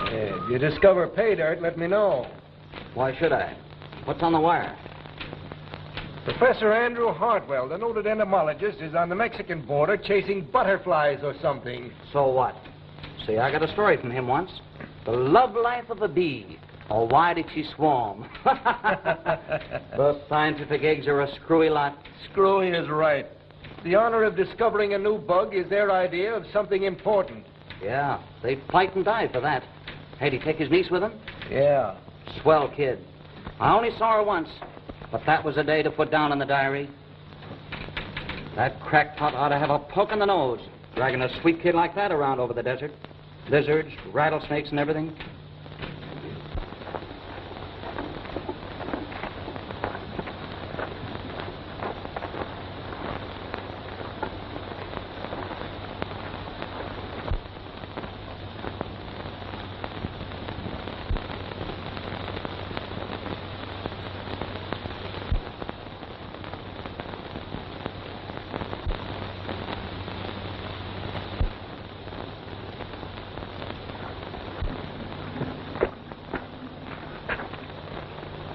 If you discover pay dirt, let me know. Why should I? What's on the wire? Professor Andrew Hartwell, the noted entomologist, is on the Mexican border chasing butterflies or something. So what? See, I got a story from him once. The love life of a bee. Or why did she swarm? Those scientific eggs are a screwy lot. Screwy is right. The honor of discovering a new bug is their idea of something important. Yeah, they fight and die for that. Hey, did he take his niece with him? Yeah. Swell kid. I only saw her once, but that was a day to put down in the diary. That crackpot ought to have a poke in the nose, dragging a sweet kid like that around over the desert. Lizards, rattlesnakes, and everything.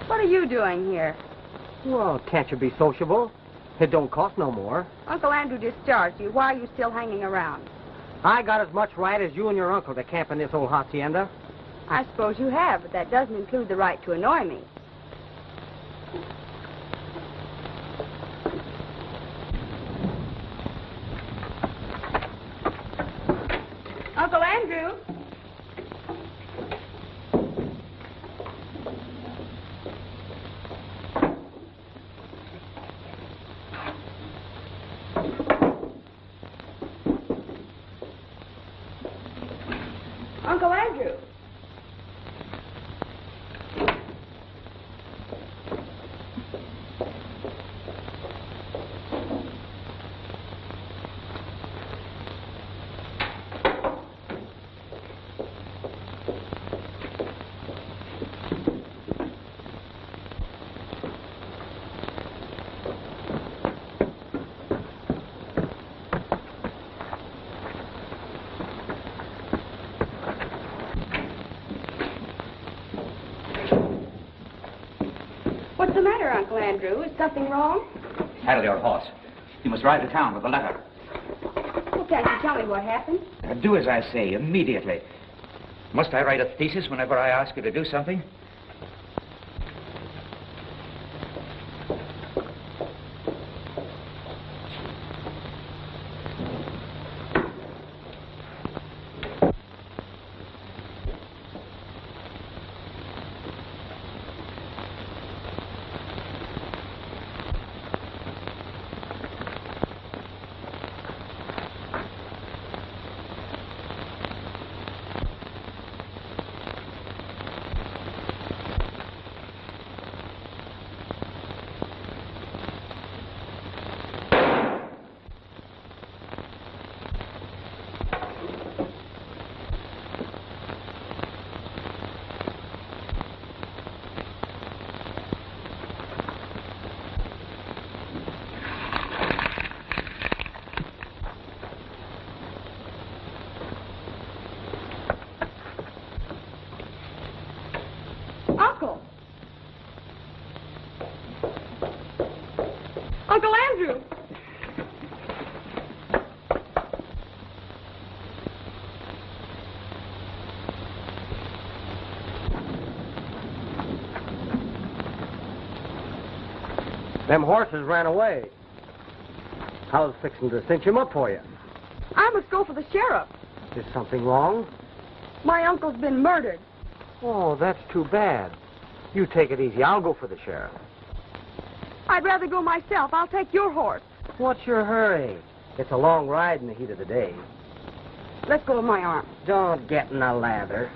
What are you doing here? Well, can't you be sociable? It don't cost no more. Uncle Andrew discharged you. Why are you still hanging around? I got as much right as you and your uncle to camp in this old hacienda. I suppose you have, but that doesn't include the right to annoy me. Uncle Andrew? Uncle Andrew. What's the matter, Uncle Andrew? Is something wrong? Saddle your horse. You must ride to town with the letter. Well, can't you tell me what happened? Do as I say, immediately. Must I write a thesis whenever I ask you to do something? Uncle Andrew! Them horses ran away. I was fixing to cinch him up for you. I must go for the sheriff. Is something wrong? My uncle's been murdered. Oh, that's too bad. You take it easy. I'll go for the sheriff. I'd rather go myself. I'll take your horse. What's your hurry? It's a long ride in the heat of the day. Let go of my arm. Don't get in a lather.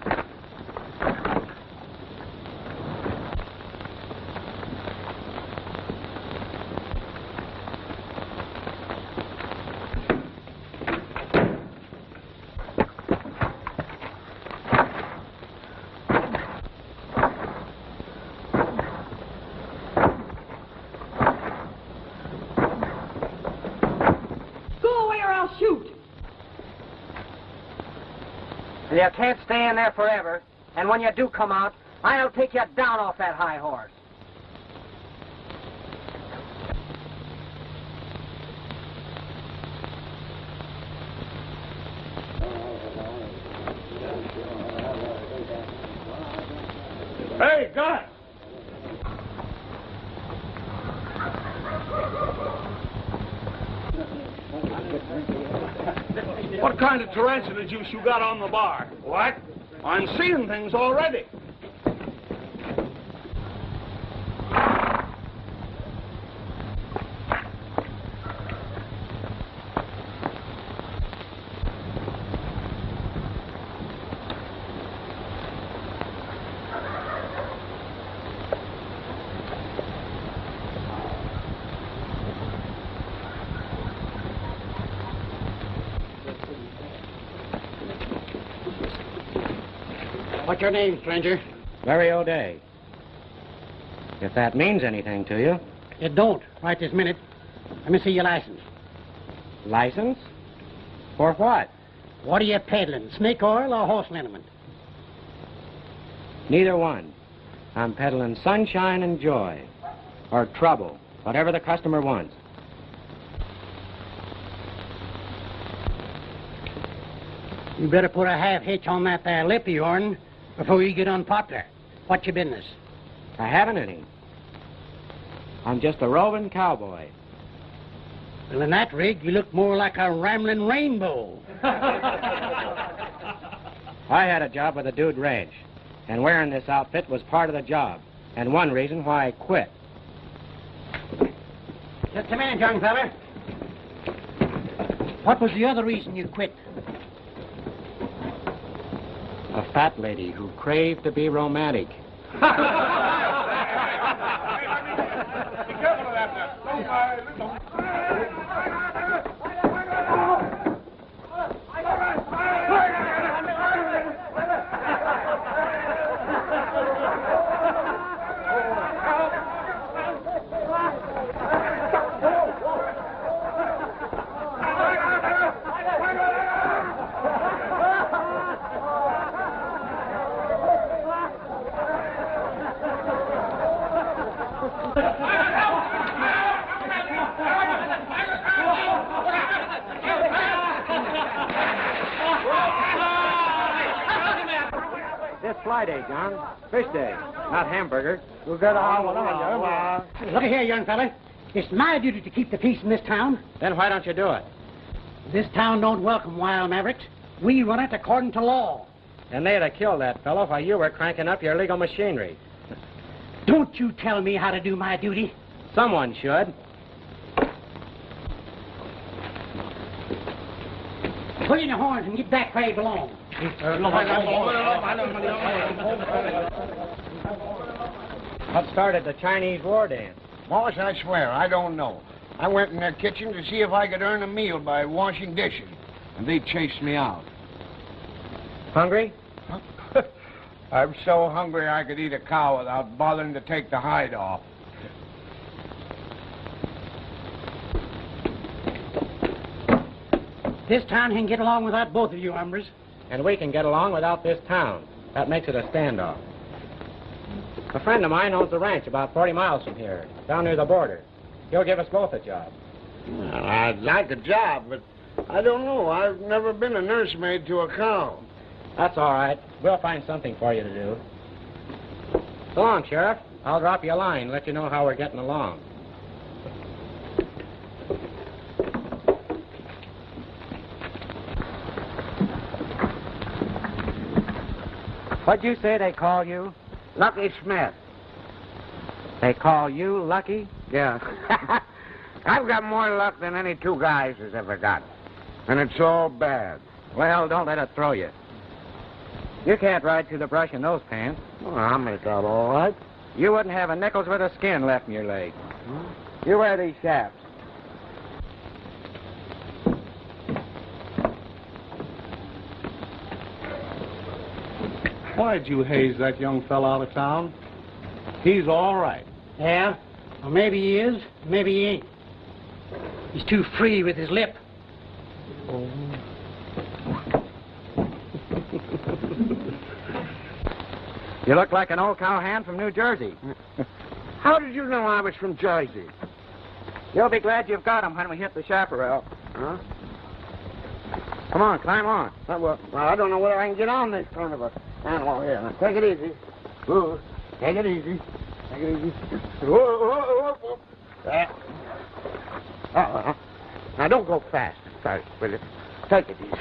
Well, you can't stay in there forever. And when you do come out, I'll take you down off that high horse. Hey, guys! What kind of tarantula juice you got on the bar? What? I'm seeing things already. What's your name, stranger? Larry O'Day. If that means anything to you. It don't, right this minute. Let me see your license. License? For what? What are you peddling, snake oil or horse liniment? Neither one. I'm peddling sunshine and joy. Or trouble. Whatever the customer wants. You better put a half hitch on that there lip of yourn before you get unpopular. What's your business? I haven't any. I'm just a roving cowboy. Well, in that rig, you look more like a rambling rainbow. I had a job with a dude ranch, and wearing this outfit was part of the job, and one reason why I quit. Just a minute, young fella. What was the other reason you quit? A fat lady who craved to be romantic. Be careful of that now. This fly day, John. Fish day, not hamburger. Look here, young fella. It's my duty to keep the peace in this town. Then why don't you do it? This town don't welcome wild mavericks. We run it according to law. And they'd have killed that fellow while you were cranking up your legal machinery. Don't you tell me how to do my duty. Someone should. Pull in your horns and get back where you belong. What started the Chinese war dance? Boss, I swear, I don't know. I went in their kitchen to see if I could earn a meal by washing dishes, and they chased me out. Hungry? I'm so hungry I could eat a cow without bothering to take the hide off. This town can get along without both of you hombres. And we can get along without this town. That makes it a standoff. A friend of mine owns a ranch about 40 miles from here, down near the border. He'll give us both a job. Well, I'd like a job, but I don't know. I've never been a nursemaid to a cow. That's all right. We'll find something for you to do. So long, Sheriff. I'll drop you a line, let you know how we're getting along. What'd you say they call you? Lucky Smith. They call you Lucky? Yeah. I've got more luck than any two guys has ever got. And it's all bad. Well, don't let it throw you. You can't ride through the brush in those pants. Well, I'll make out all right. You wouldn't have a nickel's worth of skin left in your leg. You wear these chaps. Why'd you haze that young fella out of town? He's all right. Yeah? Well, maybe he is, maybe he ain't. He's too free with his lip. You look like an old cowhand from New Jersey. How did you know I was from Jersey? You'll be glad you've got him when we hit the chaparral. Huh? Come on, climb on. Well, I don't know whether I can get on this kind of a animal here. Now, take it easy. Ooh, take it easy. Take it easy. Whoa. There. Now, don't go fast. Sorry, will you? Take it easy.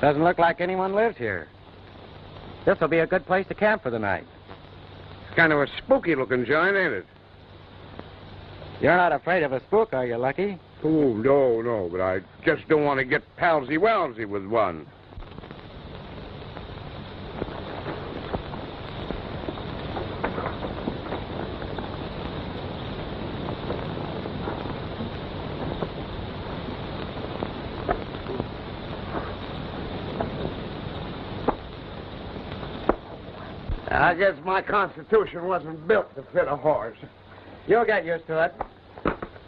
Doesn't look like anyone lives here. This will be a good place to camp for the night. It's kind of a spooky-looking joint, ain't it? You're not afraid of a spook, are you, Lucky? Oh, no, but I just don't want to get palsy-walsy with one. I guess my constitution wasn't built to fit a horse. You'll get used to it.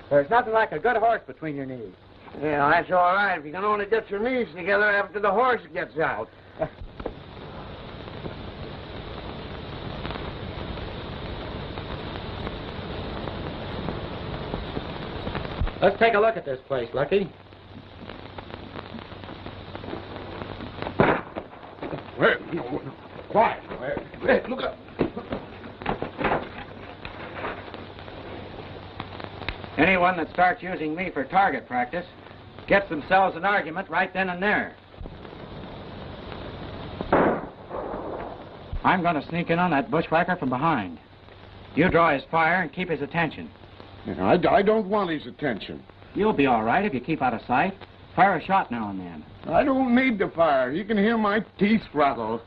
There's nothing like a good horse between your knees. Yeah, that's all right if you can only get your knees together after the horse gets out. Let's take a look at this place, Lucky. Where? Quiet. Where? Look up. Anyone that starts using me for target practice gets themselves an argument right then and there. I'm going to sneak in on that bushwhacker from behind. You draw his fire and keep his attention. Yeah, I don't want his attention. You'll be all right if you keep out of sight. Fire a shot now and then. I don't need the fire. You can hear my teeth rattle.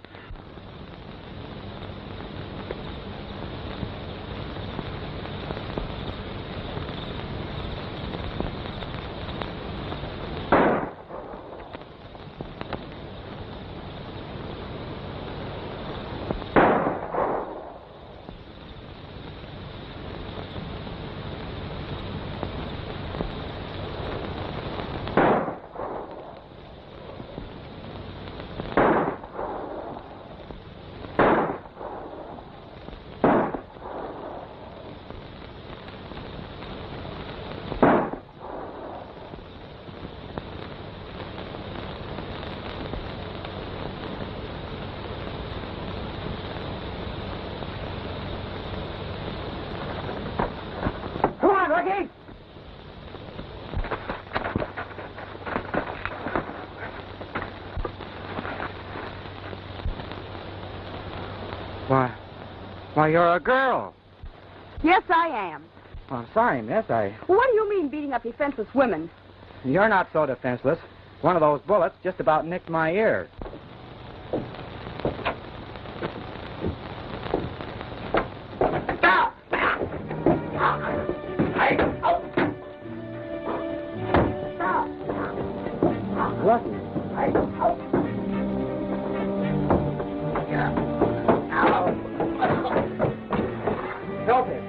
Why, you're a girl. Yes, I am. I'm sorry, miss. Well, what do you mean beating up defenseless women? You're not so defenseless. One of those bullets just about nicked my ear. Lucky. Help him.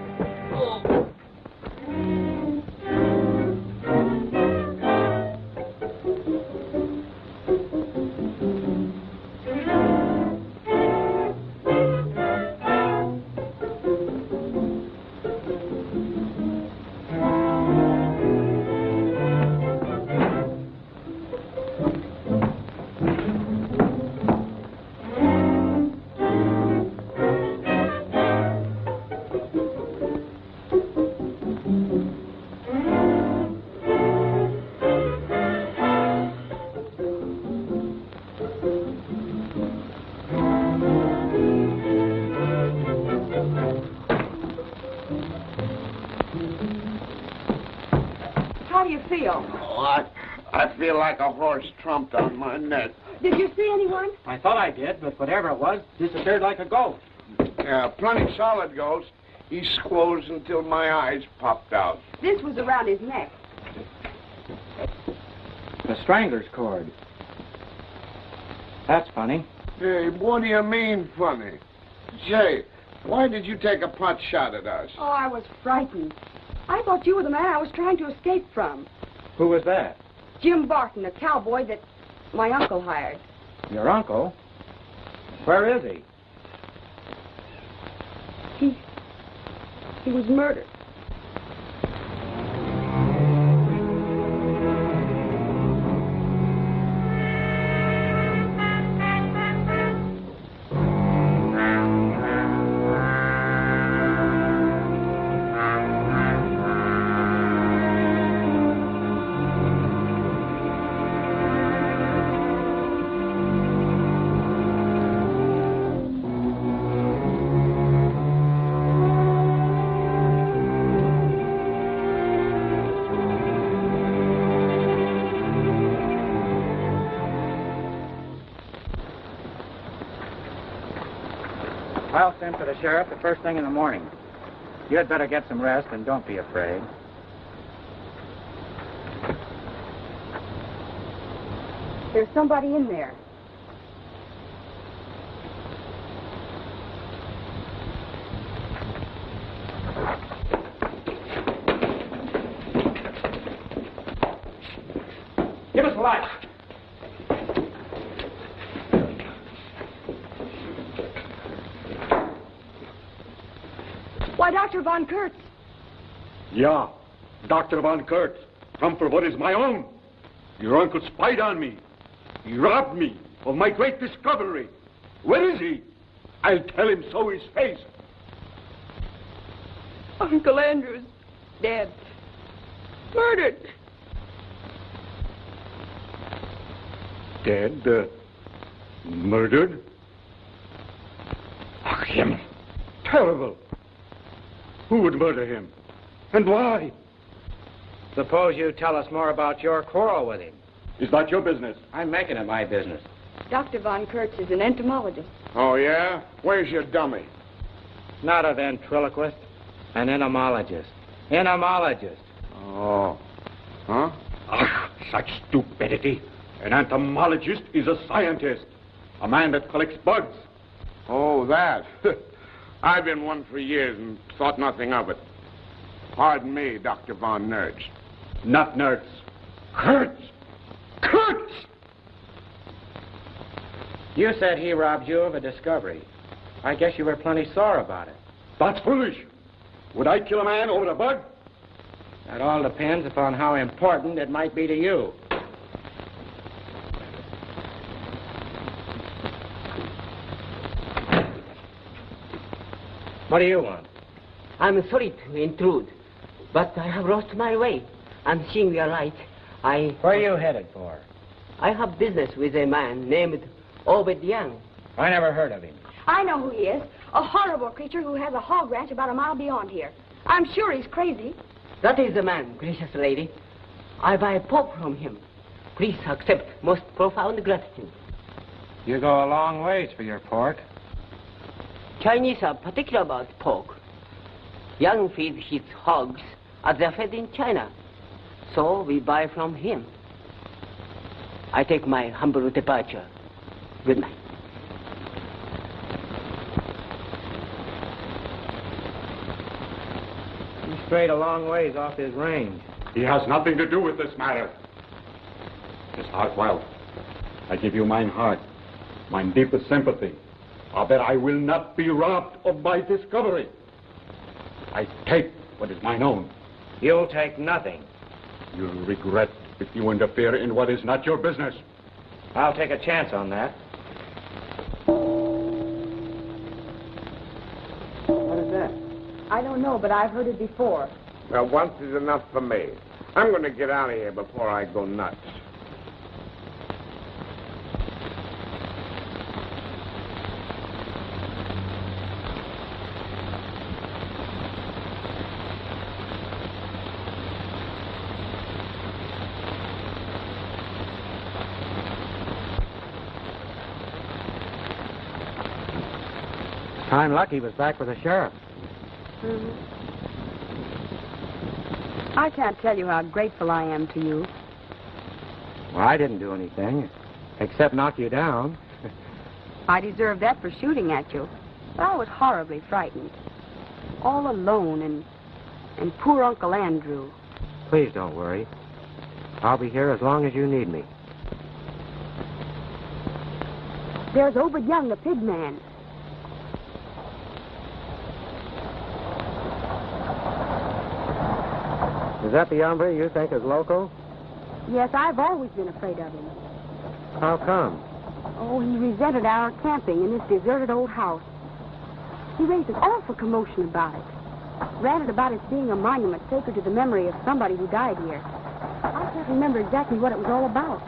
How do you feel? Oh, I feel like a horse trumped on my neck. Did you see anyone? I thought I did, but whatever it was, disappeared like a ghost. Yeah, plenty solid ghost. He squoze until my eyes popped out. This was around his neck. The strangler's cord. That's funny. Hey, what do you mean, funny? Say, why did you take a pot shot at us? Oh, I was frightened. I thought you were the man I was trying to escape from. Who was that? Jim Barton, a cowboy that my uncle hired. Your uncle? Where is he? He was murdered. I'll send for the sheriff the first thing in the morning. You'd better get some rest and don't be afraid. There's somebody in there. Give us a light. Why, Dr. Von Kurtz. Yeah, Dr. Von Kurtz. Come for what is my own. Your uncle spied on me. He robbed me of my great discovery. Where is he? I'll tell him so his face. Uncle Andrew's dead. Murdered. Dead? Murdered? Ach, him. Terrible. Who would murder him? And why? Suppose you tell us more about your quarrel with him. Is that your business? I'm making it my business. Dr. Von Kurtz is an entomologist. Oh, yeah? Where's your dummy? Not a ventriloquist, an entomologist. Entomologist. Oh. Huh? Ach, such stupidity. An entomologist is a scientist. A man that collects bugs. Oh, that. I've been one for years and thought nothing of it. Pardon me, Dr. Von Nertz. Not Nertz. Kurtz! Kurtz! You said he robbed you of a discovery. I guess you were plenty sore about it. That's foolish. Would I kill a man over a bug? That all depends upon how important it might be to you. What do you want? I'm sorry to intrude, but I have lost my way. I'm seeing your light. Where are you headed for? I have business with a man named Obed Young. I never heard of him. I know who he is. A horrible creature who has a hog ranch about a mile beyond here. I'm sure he's crazy. That is the man, gracious lady. I buy pork from him. Please accept most profound gratitude. You go a long ways for your pork. Chinese are particular about pork. Young feeds his hogs as they're fed in China. So we buy from him. I take my humble departure. Good night. He strayed a long ways off his range. He has nothing to do with this matter. Miss Hartwell, I give you mine heart, mine deepest sympathy. I bet I will not be robbed of my discovery. I take what is mine own. You'll take nothing. You'll regret if you interfere in what is not your business. I'll take a chance on that. What is that? I don't know, but I've heard it before. Well, once is enough for me. I'm going to get out of here before I go nuts. I'm lucky he was back with the sheriff. I can't tell you how grateful I am to you. Well, I didn't do anything, except knock you down. I deserve that for shooting at you. But I was horribly frightened. All alone and poor Uncle Andrew. Please don't worry. I'll be here as long as you need me. There's Obed Young, the pig man. Is that the hombre you think is loco? Yes, I've always been afraid of him. How come? Oh, he resented our camping in this deserted old house. He raised an awful commotion about it. Ranted about its being a monument sacred to the memory of somebody who died here. I can't remember exactly what it was all about.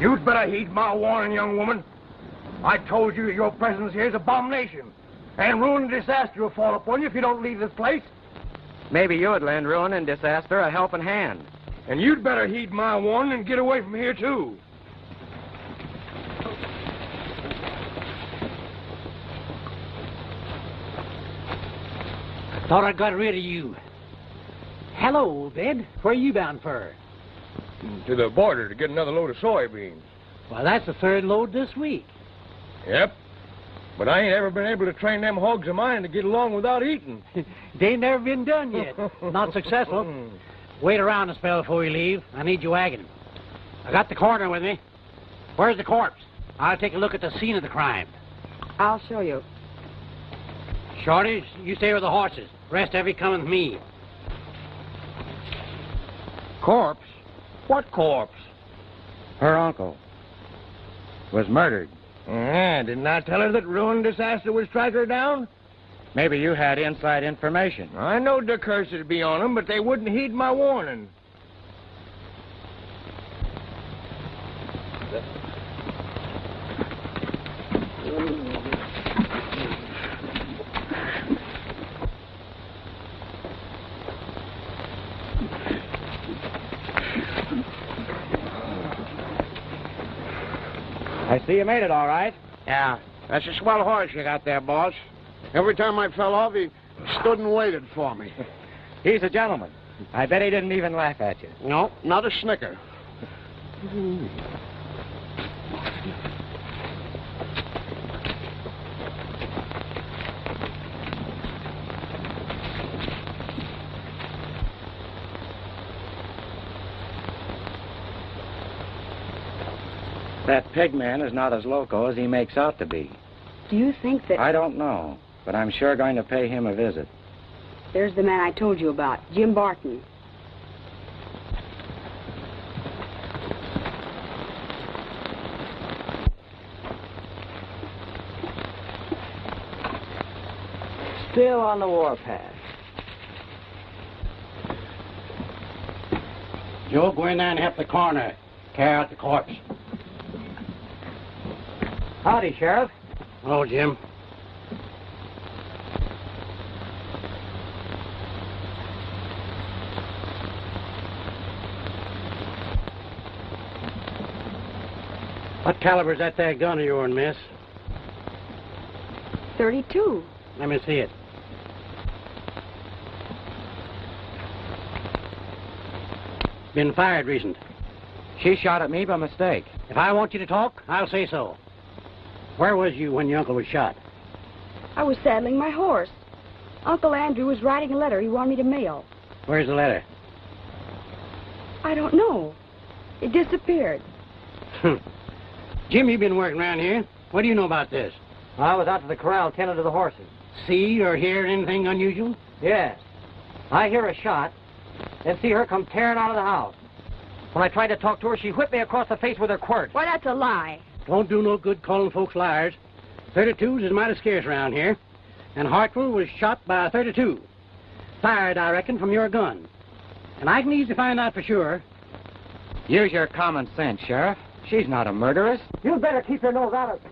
You'd better heed my warning, young woman. I told you your presence here is an abomination. And ruin and disaster will fall upon you if you don't leave this place. Maybe you would lend ruin and disaster a helping hand. And you'd better heed my warning and get away from here, too. Thought I got rid of you. Hello, Obed. Where are you bound for? To the border to get another load of soybeans. Well, that's the third load this week. Yep. But I ain't ever been able to train them hogs of mine to get along without eating. They ain't never been done yet. Not successful. Wait around a spell before you leave. I need you wagon. I got the coroner with me. Where's the corpse? I'll take a look at the scene of the crime. I'll show you. Shorty, you stay with the horses. Rest every coming with me. Corpse? What corpse? Her uncle was murdered. Didn't I tell her that ruin and disaster would strike her down? Maybe you had inside information. I knowed the curse would be on them, but they wouldn't heed my warning. I see you made it all right. Yeah, that's a swell horse you got there, boss. Every time I fell off, he stood and waited for me. He's a gentleman. I bet he didn't even laugh at you. No, not a snicker. That pig man is not as loco as he makes out to be. Do you think that... I don't know, but I'm sure going to pay him a visit. There's the man I told you about, Jim Barton. Still on the warpath. Joe, go in there and help the coroner carry out the corpse. Howdy, Sheriff. Hello, Jim. What caliber's that there gun of yours, miss? .32. Let me see it. Been fired recent. She shot at me by mistake. If I want you to talk, I'll say so. Where was you when your uncle was shot? I was saddling my horse. Uncle Andrew was writing a letter he wanted me to mail. Where's the letter? I don't know. It disappeared. Jim, you've been working around here. What do you know about this? I was out to the corral tending to the horses. See or hear anything unusual? Yes. I hear a shot, then see her come tearing out of the house. When I tried to talk to her, she whipped me across the face with her quirt. Why, that's a lie. Don't do no good calling folks liars. 32s is mighty scarce around here. And Hartwell was shot by a 32. Fired, I reckon, from your gun. And I can easily find out for sure. Use your common sense, Sheriff. She's not a murderess. You'd better keep your nose out of it.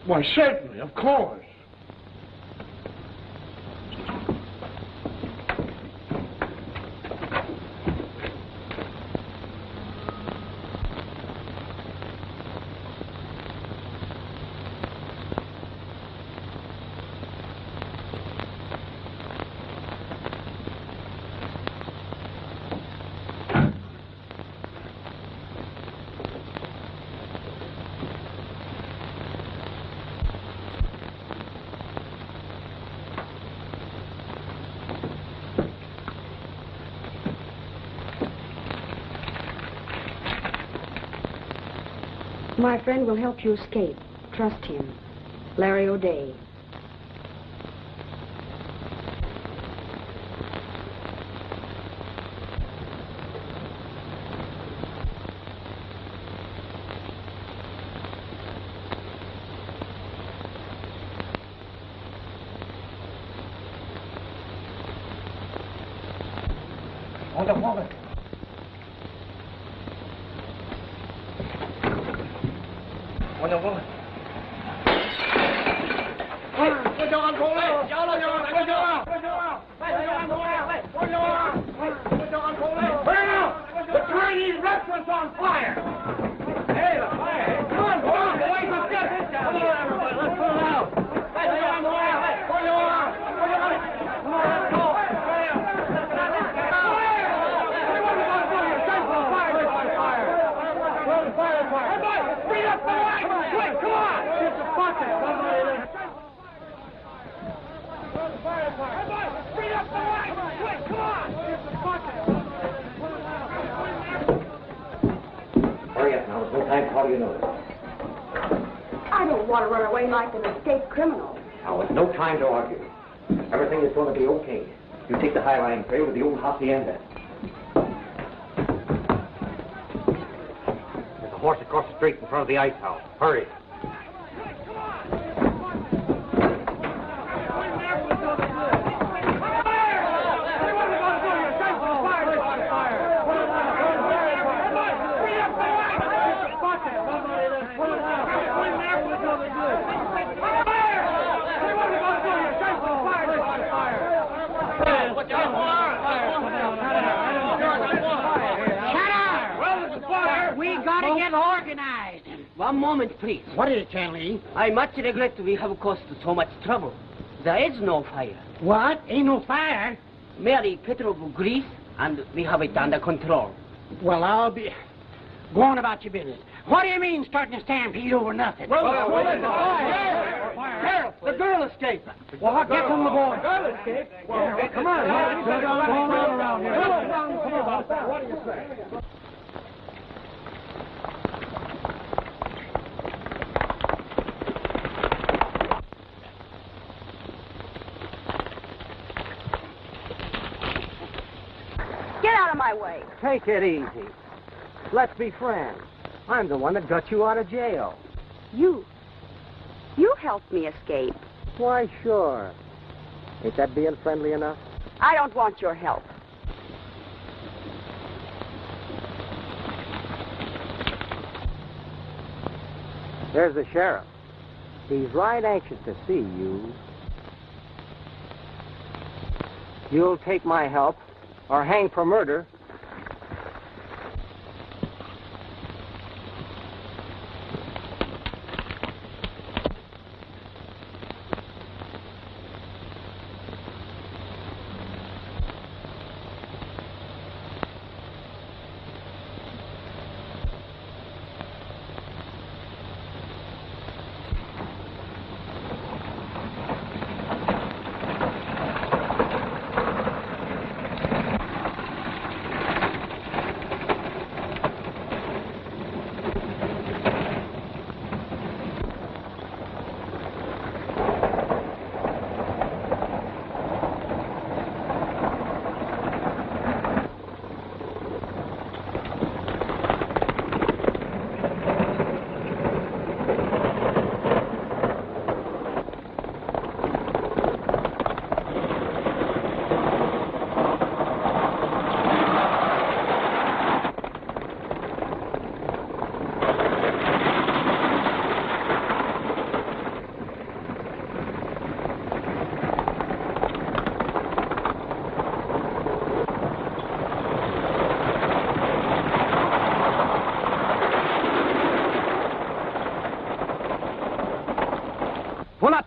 Why, certainly, of course. My friend will help you escape. Trust him. Larry O'Day. Hold up, hold up. Wonder woman. The Chinese restaurant's on fire! Hey, the fire! Come on, boys! Let's get this down! Come on, everybody, let's put it out! Bring up the light! Quick, come on! Get the bucket! Bring up the light! Quick, come on! Get the bucket! Hurry up now. There's no time to call you notice. I don't want to run away like an escaped criminal. Now, it's no time to argue. Everything is going to be okay. You take the High Line trail to the old hacienda. There's a horse across the street in front of the ice house. Hurry. Organized. One moment, please. What is it, Chanley? I much regret we have caused so much trouble. There is no fire. What? Ain't no fire? Merely petrol grease, and we have it under control. Well, I'll be... Go on about your business. What do you mean starting a stampede over nothing? Sheriff, the girl escaped. Well, I'll get them the boy. The girl escaped? Well, come on. Come on around here. Come on. What do you say? Get out of my way. Take it easy. Let's be friends. I'm the one that got you out of jail. You helped me escape. Why, sure. Ain't that being friendly enough? I don't want your help. There's the sheriff. He's right anxious to see you. You'll take my help, or hang for murder.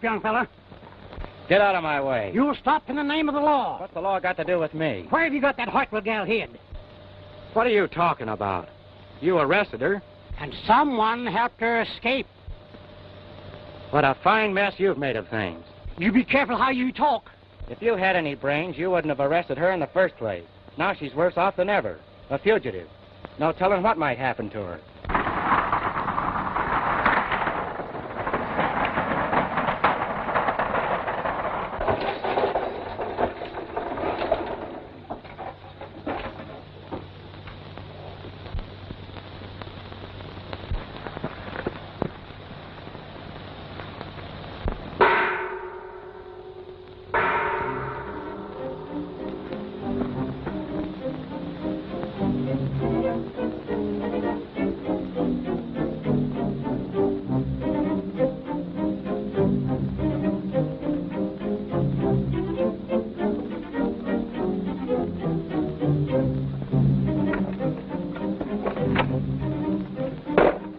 young fella. Get out of my way. You'll stop in the name of the law. What's the law got to do with me? Where have you got that Hartwell gal hid? What are you talking about? You arrested her. And someone helped her escape. What a fine mess you've made of things. You be careful how you talk. If you had any brains, you wouldn't have arrested her in the first place. Now she's worse off than ever. A fugitive. No telling what might happen to her.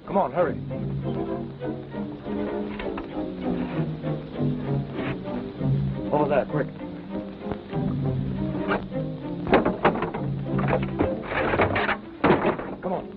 Come on, hurry. Over there, quick. Come on.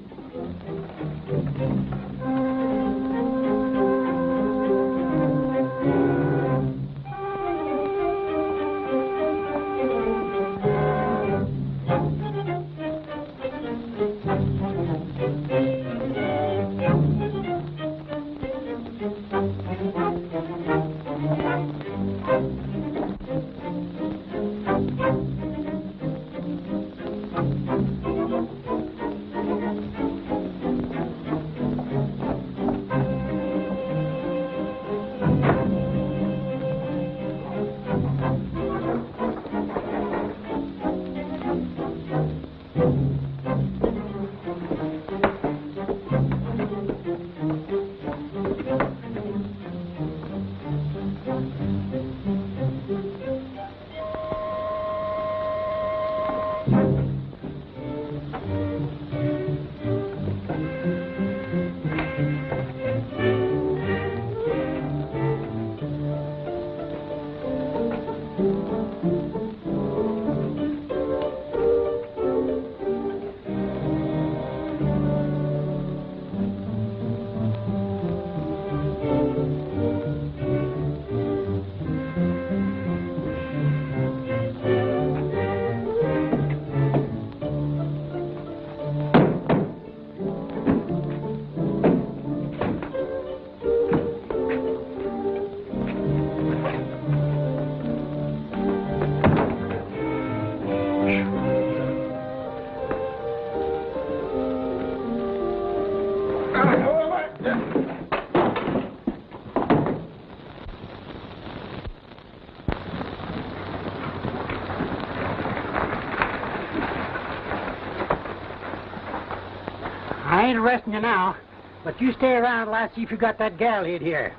I ain't arresting you now, but you stay around till I see if you got that gal hid here.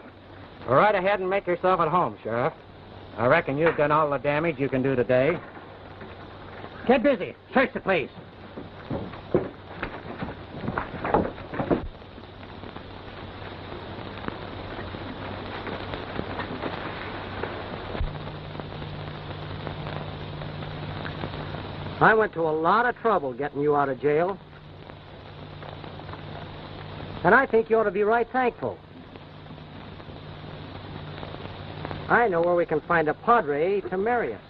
Go right ahead and make yourself at home, Sheriff. I reckon you've done all the damage you can do today. Get busy. Search the place. I went to a lot of trouble getting you out of jail. And I think you ought to be right thankful. I know where we can find a padre to marry us.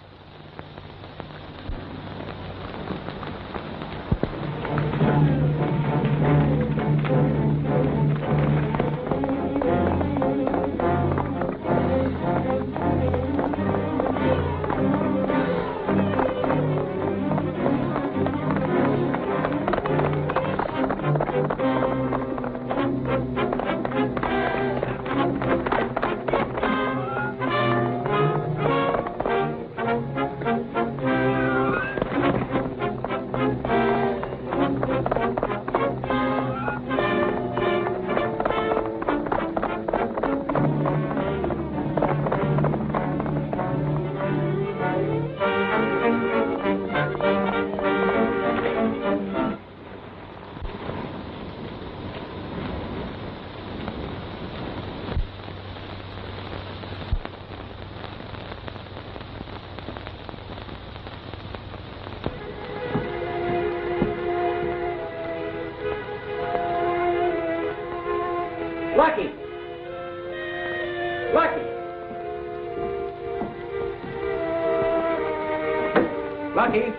Lucky.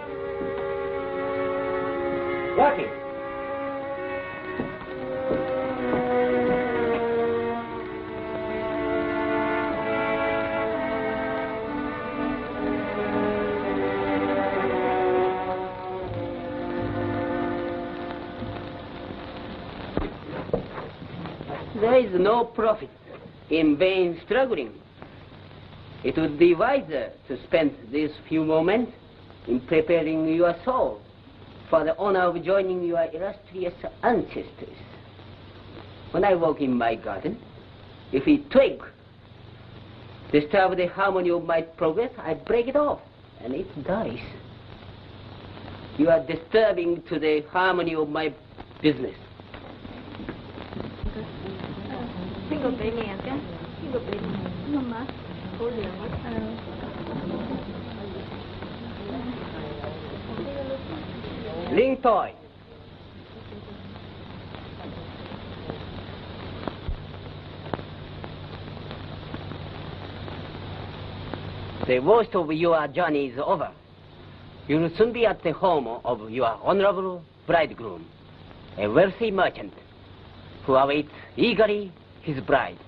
Lucky. There is no profit in vain struggling. It would be wiser to spend these few moments in preparing your soul for the honor of joining your illustrious ancestors. When I walk in my garden, if a twig disturbs the harmony of my progress, I break it off, and it dies. You are disturbing to the harmony of my business. Ling toy. The worst of your journey is over. You will soon be at the home of your honorable bridegroom, a wealthy merchant who awaits eagerly his bride.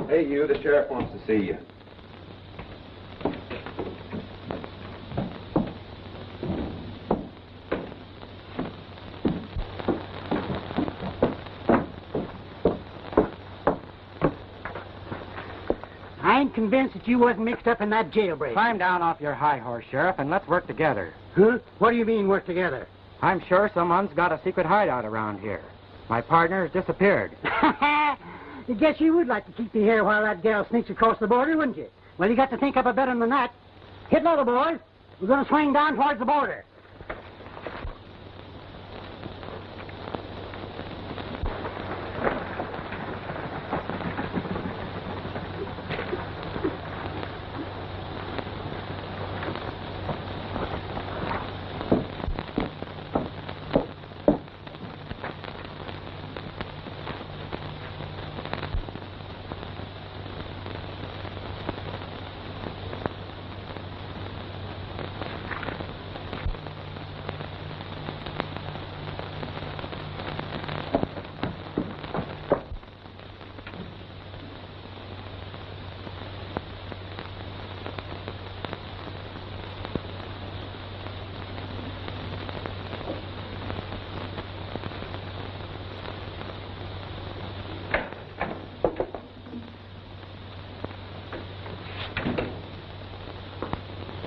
Hey, you, the sheriff wants to see you. I ain't convinced that you wasn't mixed up in that jailbreak. Climb down off your high horse, Sheriff, and let's work together. Huh? What do you mean, work together? I'm sure someone's got a secret hideout around here. My partner has disappeared. I guess you would like to keep me here while that gal sneaks across the border, wouldn't you? Well, you got to think up a better than that. Hit level, boys. We're going to swing down towards the border.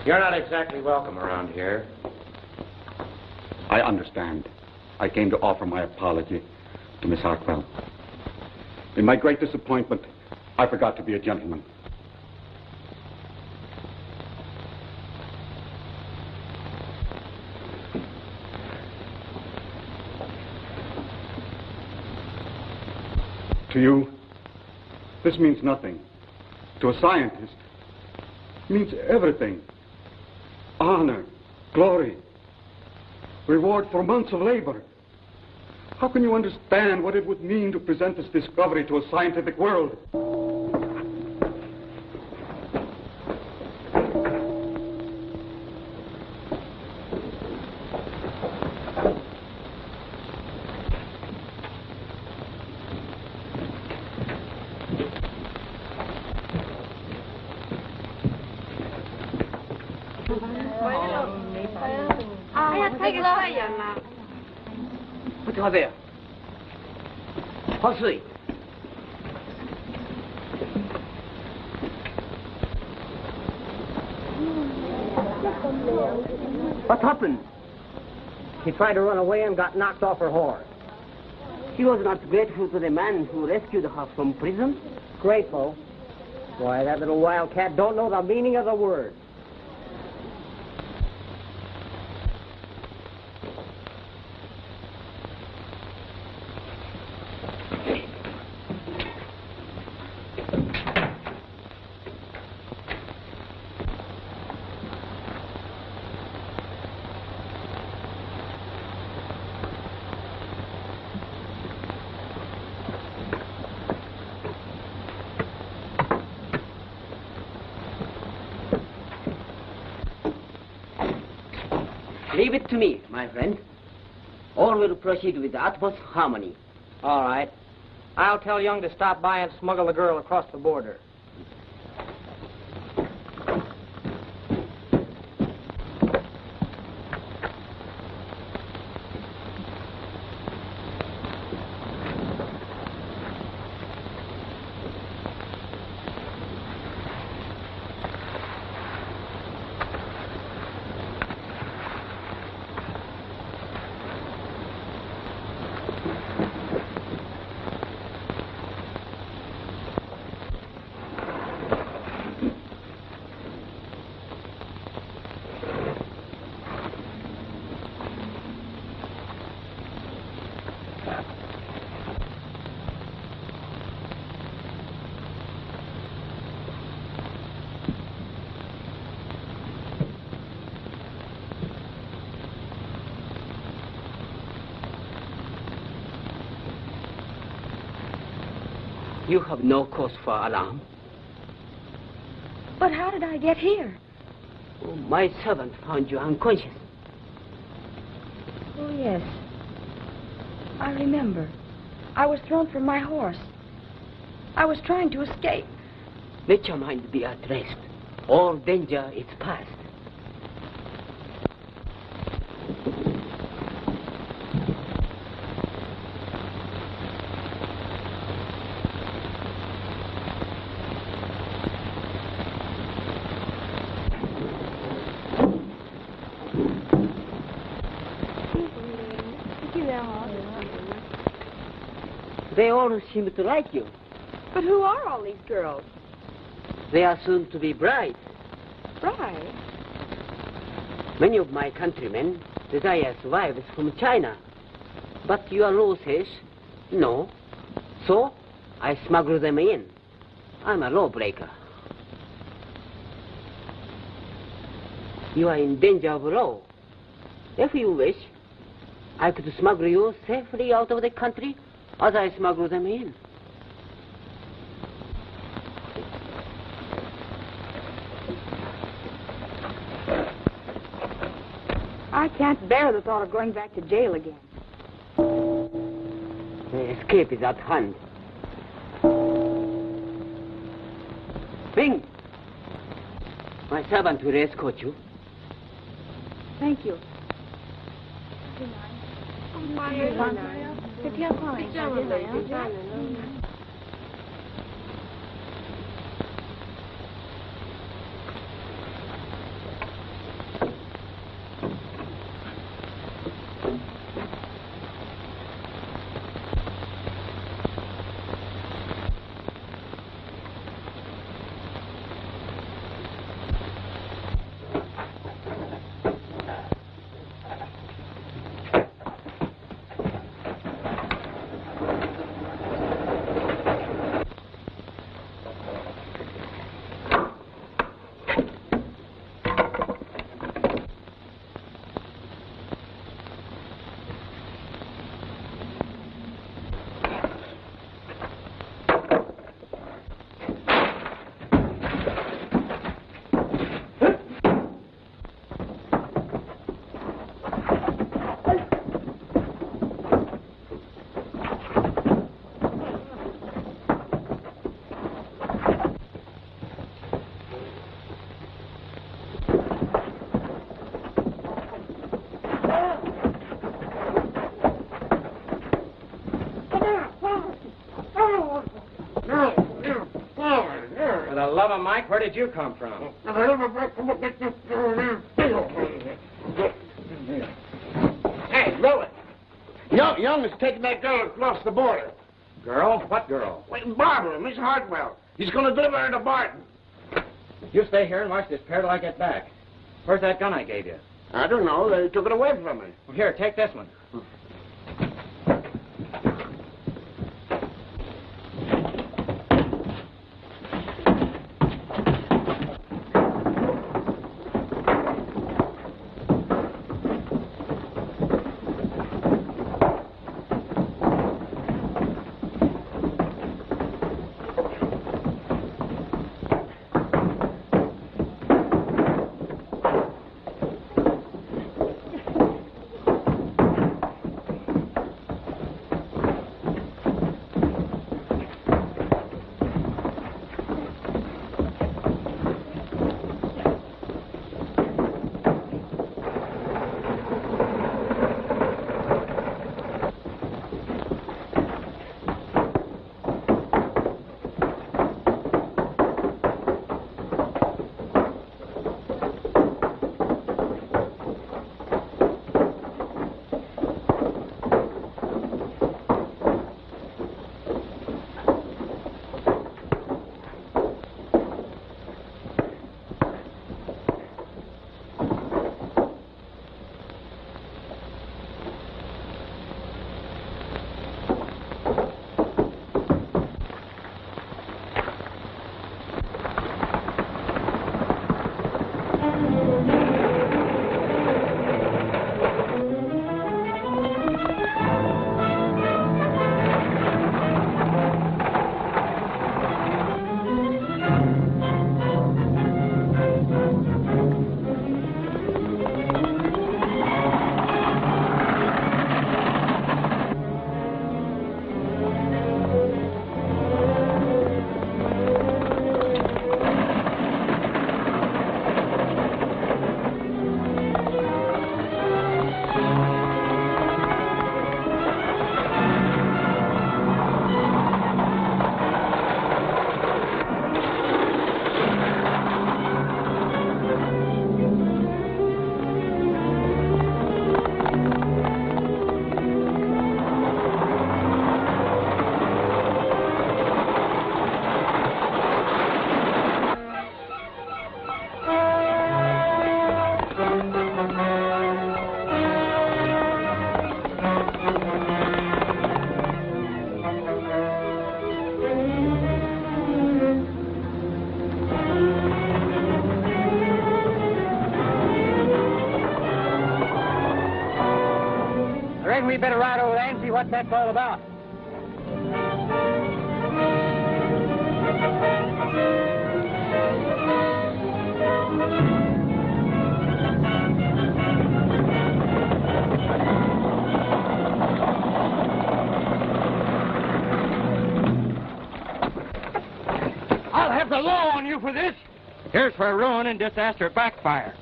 You're not exactly welcome around here. I understand. I came to offer my apology to Miss Hartwell. In my great disappointment, I forgot to be a gentleman. To you, this means nothing. To a scientist, it means everything. Honor, glory, reward for months of labor. How can you understand what it would mean to present this discovery to a scientific world? 어떡하세요? 헛수이. What happened? She tried to run away and got knocked off her horse. She was not grateful to the man who rescued her from prison. Grateful? Boy, that little wildcat don't know the meaning of the word. Leave it to me, my friend. All will proceed with the utmost harmony. All right. I'll tell Young to stop by and smuggle the girl across the border. You have no cause for alarm. But how did I get here? Oh, my servant found you unconscious. Oh, yes. I remember. I was thrown from my horse. I was trying to escape. Let your mind be at rest. All danger is past. They all seem to like you. But who are all these girls? They are soon to be brides. Brides? Many of my countrymen desire wives from China. But your law says no. So I smuggle them in. I'm a lawbreaker. You are in danger of law. If you wish, I could smuggle you safely out of the country as I smuggle them in. I can't bear the thought of going back to jail again. The escape is at hand. Bing! My servant will escort you. Thank you. Mike, where did you come from? Hey, Lois. Young is taking that girl across the border. Girl? What girl? Wait, Barbara, Miss Hartwell. He's going to deliver her to Barton. You stay here and watch this pair till I get back. Where's that gun I gave you? I don't know. They took it away from me. Well, here, take this one. we better ride over there and see what that's all about. I'll have the law on you for this. Here's for ruin and disaster backfire.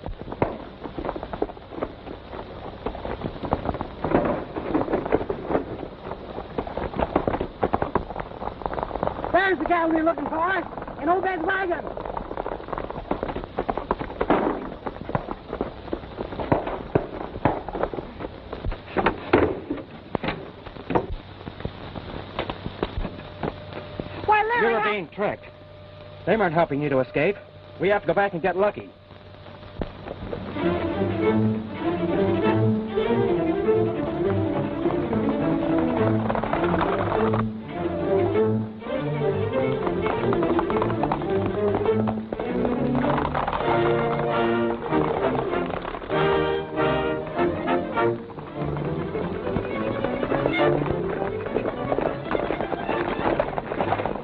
There's the guy we were looking for, in Obed's wagon. Why, Larry, You were being tricked. They weren't helping you to escape. We have to go back and get lucky.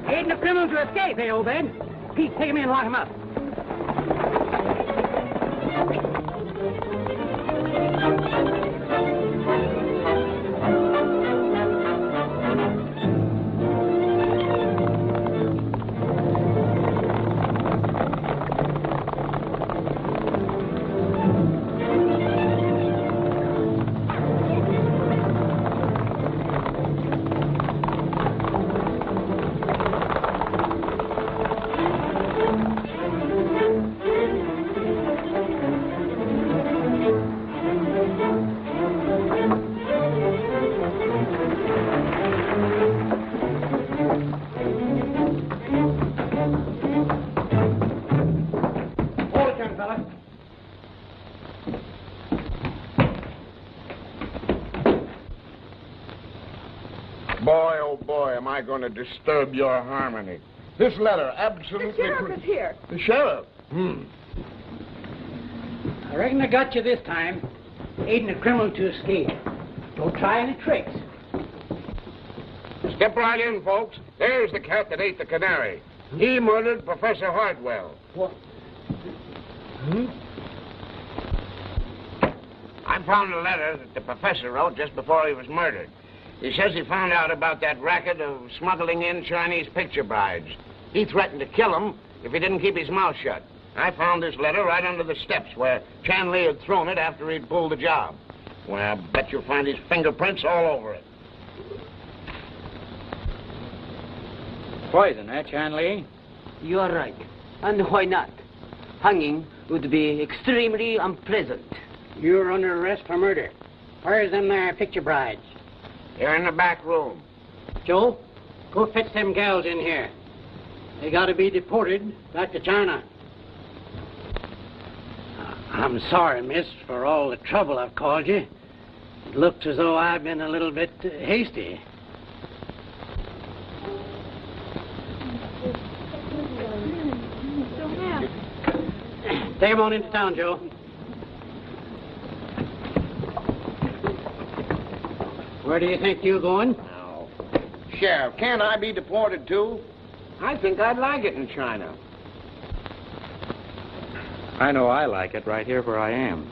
Ain't no criminal to escape, eh, Obed? Pete, take him in and lock him up. Boy, oh boy, am I going to disturb your harmony. This letter absolutely... The sheriff is here. The sheriff? I reckon I got you this time. Aiding a criminal to escape. Don't try any tricks. Step right in, folks. There's the cat that ate the canary. He murdered Professor Hartwell. What? I found a letter that the professor wrote just before he was murdered. He says he found out about that racket of smuggling in Chinese picture brides. He threatened to kill him if he didn't keep his mouth shut. I found this letter right under the steps where Chan Li had thrown it after he'd pulled the job. Well, I bet you'll find his fingerprints all over it. Poison, eh, Chan Li? You are right. And why not? Hanging would be extremely unpleasant. You're under arrest for murder. Where's them there picture brides? They're in the back room. Joe, go fetch them gals in here. They gotta be deported back to China. I'm sorry, miss, for all the trouble I've caused you. It looks as though I've been a little bit hasty. Take them on into town, Joe. Where do you think you're going? Now, Sheriff, can't I be deported too? I think I'd like it in China. I know I like it right here where I am.